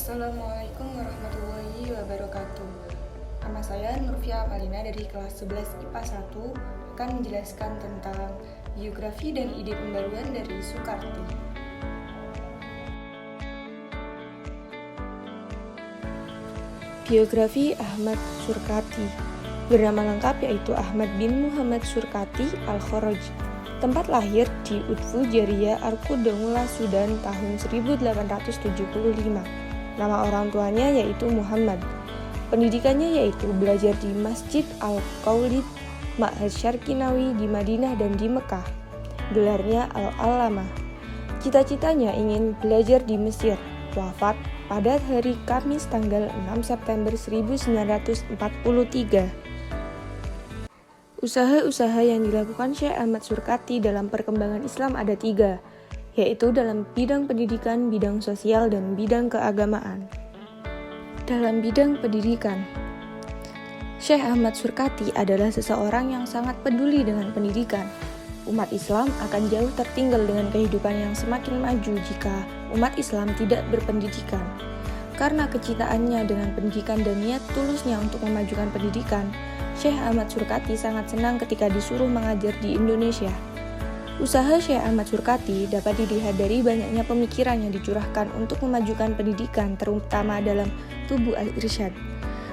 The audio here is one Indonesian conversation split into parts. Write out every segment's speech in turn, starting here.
Assalamualaikum warahmatullahi wabarakatuh. Nama saya Nurfia Amalina dari kelas 11 IPA 1 akan menjelaskan tentang biografi dan ide pembaruan dari Soekarti. Biografi Ahmad Soekarti. Bernama lengkap yaitu Ahmad bin Muhammad Soekarti Al-Kharaj. Tempat lahir di Utfu Jaria, Arkudangula, Sudan tahun 1875. Nama orang tuanya yaitu Muhammad. Pendidikannya yaitu belajar di Masjid Al-Qaulid, Ma'had Syarqinawi di Madinah dan di Mekah. Gelarnya Al-Allamah. Cita-citanya ingin belajar di Mesir. Wafat pada hari Kamis tanggal 6 September 1943. Usaha-usaha yang dilakukan Syekh Ahmad Soekarti dalam perkembangan Islam ada 3, yaitu dalam bidang pendidikan, bidang sosial, dan bidang keagamaan. Dalam bidang pendidikan, Syekh Ahmad Soekarti adalah seseorang yang sangat peduli dengan pendidikan. Umat Islam akan jauh tertinggal dengan kehidupan yang semakin maju jika umat Islam tidak berpendidikan. Karena kecintaannya dengan pendidikan dan niat tulusnya untuk memajukan pendidikan, Syekh Ahmad Soekarti sangat senang ketika disuruh mengajar di Indonesia. Usaha Syekh Ahmad Soekarti dapat dilihat dari banyaknya pemikiran yang dicurahkan untuk memajukan pendidikan, terutama dalam tubuh al-irsyad.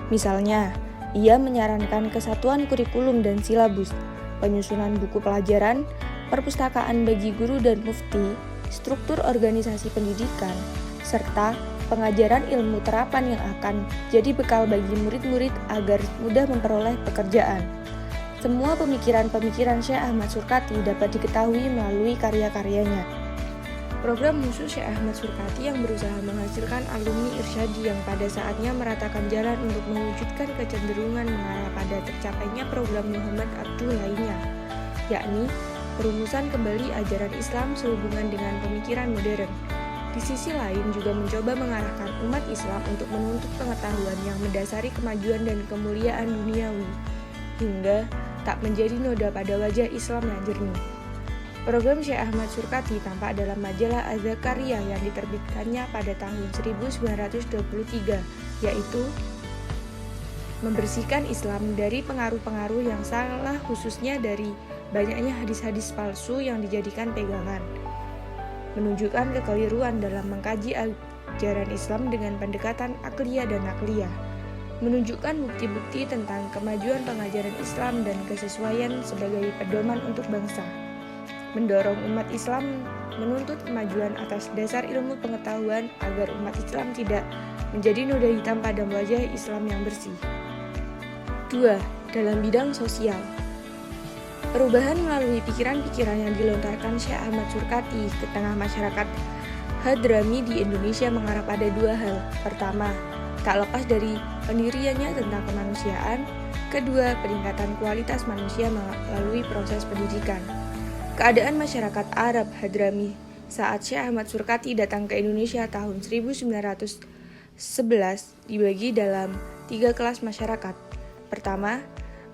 Misalnya, ia menyarankan kesatuan kurikulum dan silabus, penyusunan buku pelajaran, perpustakaan bagi guru dan mufti, struktur organisasi pendidikan, serta pengajaran ilmu terapan yang akan jadi bekal bagi murid-murid agar mudah memperoleh pekerjaan. Semua pemikiran-pemikiran Syekh Ahmad Soekarti dapat diketahui melalui karya-karyanya. Program khusus Syekh Ahmad Soekarti yang berusaha menghasilkan alumni irsyadi yang pada saatnya meratakan jalan untuk mewujudkan kecenderungan mengarah pada tercapainya program Muhammad Abduh lainnya, yakni perumusan kembali ajaran Islam sehubungan dengan pemikiran modern. Di sisi lain juga mencoba mengarahkan umat Islam untuk menuntut pengetahuan yang mendasari kemajuan dan kemuliaan duniawi, hingga tak menjadi noda pada wajah Islam yang jernih. Program Syekh Ahmad Soekarti tampak dalam majalah Az-Zakaria yang diterbitkannya pada tahun 1923, yaitu membersihkan Islam dari pengaruh-pengaruh yang salah, khususnya dari banyaknya hadis-hadis palsu yang dijadikan pegangan, menunjukkan kekeliruan dalam mengkaji ajaran Islam dengan pendekatan akliyah dan nakliyah, menunjukkan bukti-bukti tentang kemajuan pengajaran Islam dan kesesuaian sebagai pedoman untuk bangsa, mendorong umat Islam menuntut kemajuan atas dasar ilmu pengetahuan agar umat Islam tidak menjadi noda hitam pada wajah Islam yang bersih. 2. Dalam bidang sosial, perubahan melalui pikiran-pikiran yang dilontarkan Syekh Ahmad Soekarti ke tengah masyarakat Hadrami di Indonesia mengarah pada 2 hal. Pertama, tak lepas dari pendiriannya tentang kemanusiaan. Kedua, peningkatan kualitas manusia melalui proses pendidikan. Keadaan masyarakat Arab Hadrami saat Syekh Ahmad Soekarti datang ke Indonesia tahun 1911 dibagi dalam 3 kelas masyarakat. Pertama,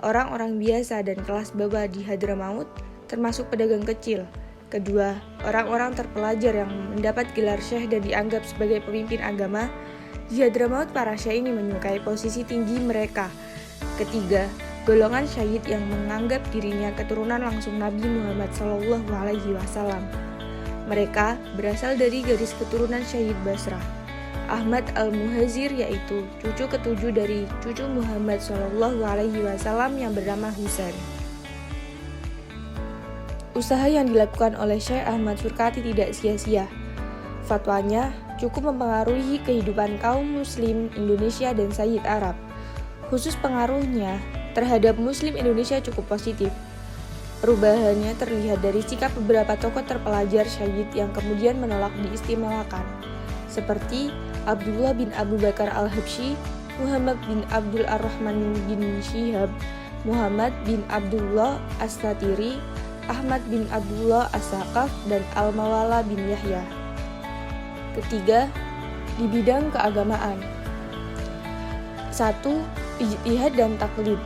orang-orang biasa dan kelas bawah di Hadramaut, termasuk pedagang kecil. Kedua, orang-orang terpelajar yang mendapat gelar syekh dan dianggap sebagai pemimpin agama. Di Hadramaut, para syekh ini menyukai posisi tinggi mereka. Ketiga, golongan syahid yang menganggap dirinya keturunan langsung Nabi Muhammad SAW. Mereka berasal dari garis keturunan Syahid Basrah, Ahmad Al-Muhazir, yaitu cucu ketujuh dari cucu Muhammad SAW yang bernama Husain. Usaha yang dilakukan oleh Syekh Ahmad Soekarti tidak sia-sia. Fatwanya cukup mempengaruhi kehidupan kaum muslim Indonesia dan Sayyid Arab. Khusus pengaruhnya terhadap muslim Indonesia cukup positif. Perubahannya terlihat dari sikap beberapa tokoh terpelajar Syahid yang kemudian menolak diistimewakan, seperti Abdullah bin Abu Bakar Al-Habsyi, Muhammad bin Abdul Ar-Rahman bin Syihab, Muhammad bin Abdullah As-Satiri, Ahmad bin Abdullah As-Sakaf, dan Al-Mawala bin Yahya. Ketiga, di bidang keagamaan. 1. Ijtihad dan taklid.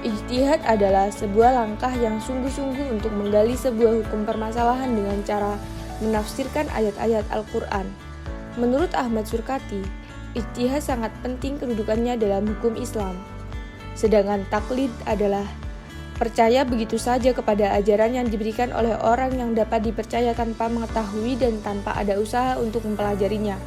Ijtihad adalah sebuah langkah yang sungguh-sungguh untuk menggali sebuah hukum permasalahan dengan cara menafsirkan ayat-ayat Al-Quran. Menurut Ahmad Soekarti, ijtihad sangat penting kedudukannya dalam hukum Islam. Sedangkan taklid adalah percaya begitu saja kepada ajaran yang diberikan oleh orang yang dapat dipercaya tanpa mengetahui dan tanpa ada usaha untuk mempelajarinya.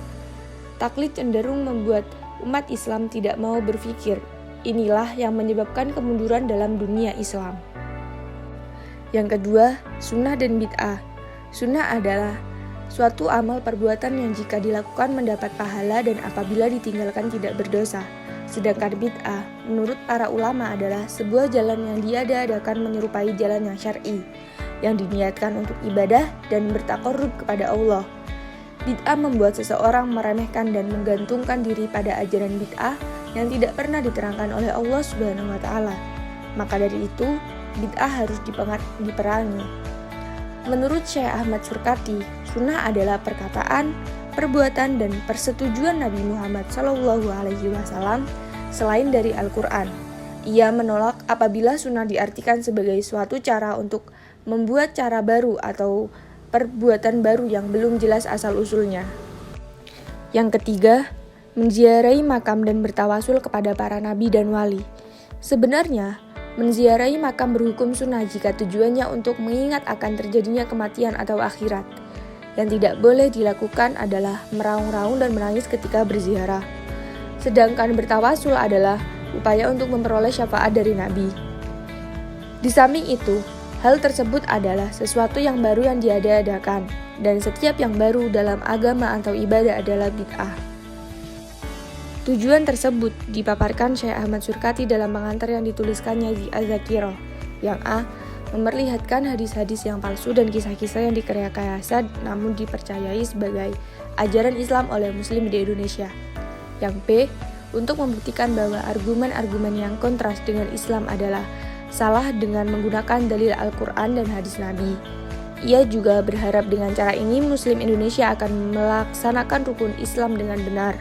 Taklid cenderung membuat umat Islam tidak mau berpikir. Inilah yang menyebabkan kemunduran dalam dunia Islam. Yang kedua, sunnah dan bid'ah. Sunnah adalah suatu amal perbuatan yang jika dilakukan mendapat pahala dan apabila ditinggalkan tidak berdosa. Sedangkan bid'ah, menurut para ulama adalah sebuah jalan yang diada-adakan menyerupai jalan yang syar'i, yang diniatkan untuk ibadah dan bertakarrub kepada Allah. Bid'ah membuat seseorang meremehkan dan menggantungkan diri pada ajaran bid'ah yang tidak pernah diterangkan oleh Allah Subhanahu wa Ta'ala. Maka dari itu, bid'ah harus diperangi. Menurut Syekh Ahmad Surkati, sunnah adalah perkataan, perbuatan, dan persetujuan Nabi Muhammad SAW selain dari Al-Quran. Ia menolak apabila sunnah diartikan sebagai suatu cara untuk membuat cara baru atau perbuatan baru yang belum jelas asal-usulnya. Yang ketiga, menziarahi makam dan bertawasul kepada para nabi dan wali. Sebenarnya, menziarahi makam berhukum sunnah jika tujuannya untuk mengingat akan terjadinya kematian atau akhirat. Yang tidak boleh dilakukan adalah meraung-raung dan menangis ketika berziarah. Sedangkan bertawasul adalah upaya untuk memperoleh syafaat dari Nabi. Di samping itu, hal tersebut adalah sesuatu yang baru yang diada-adakan, dan setiap yang baru dalam agama atau ibadah adalah bid'ah. Tujuan tersebut dipaparkan Syekh Ahmad Surkati dalam pengantar yang dituliskannya di Az-Zakirah. Yang A. Memperlihatkan hadis-hadis yang palsu dan kisah-kisah yang direkayasa namun dipercayai sebagai ajaran Islam oleh Muslim di Indonesia. Yang B. Untuk membuktikan bahwa argumen-argumen yang kontras dengan Islam adalah salah dengan menggunakan dalil Al-Quran dan hadis Nabi. Ia juga berharap dengan cara ini Muslim Indonesia akan melaksanakan rukun Islam dengan benar.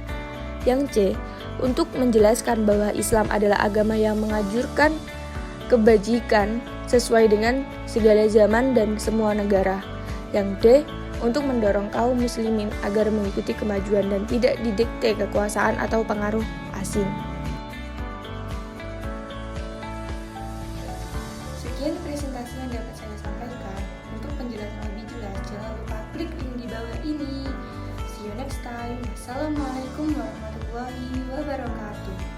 Yang C. Untuk menjelaskan bahwa Islam adalah agama yang mengajurkan kebajikan sesuai dengan segala zaman dan semua negara. Yang D. Untuk mendorong kaum muslimin agar mengikuti kemajuan dan tidak didikte kekuasaan atau pengaruh asing. Sekian presentasi yang dapat saya sampaikan. Untuk penjelasan lebih jelas, jangan lupa klik link di bawah ini. See you next time. Wassalamualaikum warahmatullahi wabarakatuh.